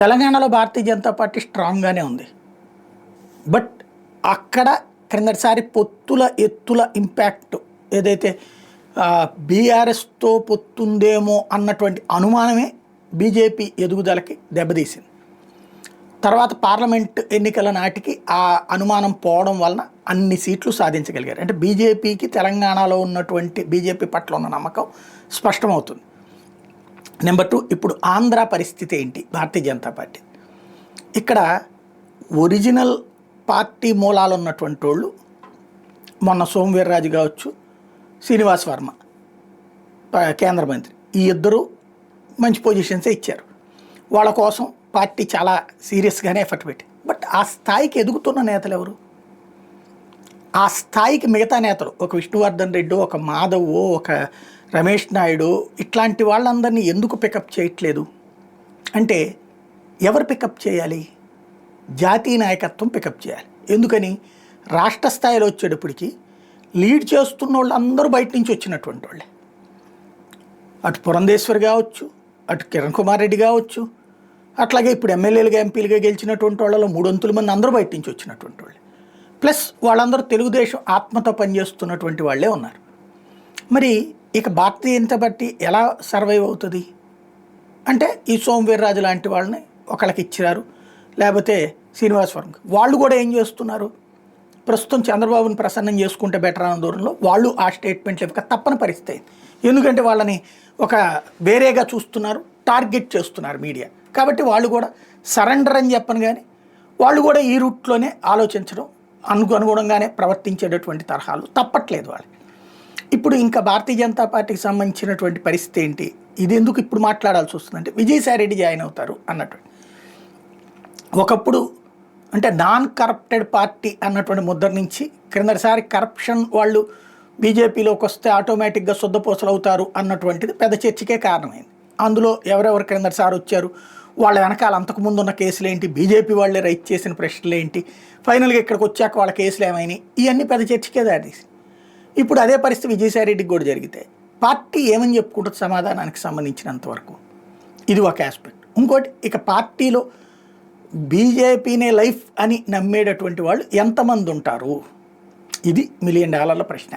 తెలంగాణలో భారతీయ జనతా పార్టీ స్ట్రాంగ్గానే ఉంది. బట్ అక్కడ క్రిందటిసారి పొత్తుల ఎత్తుల ఇంపాక్ట్ ఏదైతే బీఆర్ఎస్తో పొత్తుందేమో అన్నటువంటి అనుమానమే బీజేపీ ఎదుగుదలకి దెబ్బతీసింది. తర్వాత పార్లమెంట్ ఎన్నికల నాటికి ఆ అనుమానం పోవడం వలన అన్ని సీట్లు సాధించగలిగారు. అంటే బీజేపీకి తెలంగాణలో ఉన్నటువంటి బీజేపీ పట్ల ఉన్న నమ్మకం స్పష్టమవుతుంది. నెంబర్ 2, ఇప్పుడు ఆంధ్ర పరిస్థితి ఏంటి? భారతీయ జనతా పార్టీ ఇక్కడ ఒరిజినల్ పార్టీ మూలాలు ఉన్నటువంటి వాళ్ళు మొన్న సోమవీర్రాజు కావచ్చు, శ్రీనివాస్ వర్మ కేంద్ర మంత్రి, ఈ ఇద్దరు మంచి పొజిషన్సే ఇచ్చారు. వాళ్ళ కోసం పార్టీ చాలా సీరియస్గానే ఎఫర్ట్ పెట్టి, బట్ ఆ స్థాయికి ఎదుగుతున్న నేతలు ఎవరు? ఆ స్థాయికి మిగతా నేతలు ఒక విష్ణువర్ధన్ రెడ్డి, ఒక మాధవ్, ఒక రమేష్ నాయుడు ఇట్లాంటి వాళ్ళందరినీ ఎందుకు పికప్ చేయట్లేదు అంటే ఎవరు పికప్ చేయాలి? జాతీయ నాయకత్వం పికప్ చేయాలి. ఎందుకని? రాష్ట్ర స్థాయిలో వచ్చేటప్పటికి లీడ్ చేస్తున్న వాళ్ళు అందరూ బయట నుంచి వచ్చినటువంటి వాళ్ళే. అటు పురంధేశ్వరి కావచ్చు, అటు కిరణ్ కుమార్ రెడ్డి కావచ్చు, అట్లాగే ఇప్పుడు ఎమ్మెల్యేలుగా ఎంపీలుగా గెలిచినటువంటి వాళ్ళలో 3/4 మంది అందరూ బయట నుంచి వచ్చినటువంటి వాళ్ళే. ప్లస్ వాళ్ళందరూ తెలుగుదేశం ఆత్మతో పనిచేస్తున్నటువంటి వాళ్ళే ఉన్నారు. మరి ఇక భారతీయ జనతా పార్టీ ఎలా సర్వైవ్ అవుతుంది అంటే ఈ సోమవీర్రాజు లాంటి వాళ్ళని ఒకళ్ళకి ఇచ్చారు, లేకపోతే శ్రీనివాస్ వర్మ. వాళ్ళు కూడా ఏం చేస్తున్నారు? ప్రస్తుతం చంద్రబాబుని ప్రసన్నం చేసుకుంటే బెటర్ అన్న దూరంలో వాళ్ళు ఆ స్టేట్మెంట్లు ఇవ్వక తప్పని పరిస్థితి. ఎందుకంటే వాళ్ళని ఒక వేరేగా చూస్తున్నారు, టార్గెట్ చేస్తున్నారు మీడియా. కాబట్టి వాళ్ళు కూడా సరెండర్ అని చెప్పను, కానీ వాళ్ళు కూడా ఈ రూట్లోనే ఆలోచించడం, అనుగుణంగానే ప్రవర్తించేటటువంటి తరహాలు తప్పట్లేదు వాళ్ళు. ఇప్పుడు ఇంకా భారతీయ జనతా పార్టీకి సంబంధించినటువంటి పరిస్థితి ఏంటి? ఇది ఎందుకు ఇప్పుడు మాట్లాడాల్సి వస్తుందంటే విజయసాయి రెడ్డి జాయిన్ అవుతారు అన్నటువంటి. ఒకప్పుడు అంటే నాన్ కరప్టెడ్ పార్టీ అన్నటువంటి ముద్ర నుంచి క్రిందటిసారి కరప్షన్ వాళ్ళు బీజేపీలోకి వస్తే ఆటోమేటిక్గా శుద్ధపోసలు అవుతారు అన్నటువంటిది పెద్ద చర్చకే కారణమైంది. అందులో ఎవరెవరు క్రిందటిసారి వచ్చారు, వాళ్ళ వెనకాల అంతకుముందు ఉన్న కేసులు ఏంటి, బీజేపీ వాళ్ళే రైట్ చేసిన ప్రశ్నలు ఏంటి, ఫైనల్గా ఇక్కడికి వచ్చాక వాళ్ళ కేసులు ఏమైనాయి, ఇవన్నీ పెద్ద చర్చకే దారితీసి. ఇప్పుడు అదే పరిస్థితి విజయసాయి రెడ్డికి కూడా జరిగితే పార్టీ ఏమని చెప్పుకుంటుంది సమాధానానికి సంబంధించినంత వరకు? ఇది ఒక ఆస్పెక్ట్. ఇంకోటి, ఇక పార్టీలో బీజేపీనే లైఫ్ అని నమ్మేటటువంటి వాళ్ళు ఎంతమంది ఉంటారు? ఇది $1 మిలియన్ ప్రశ్న.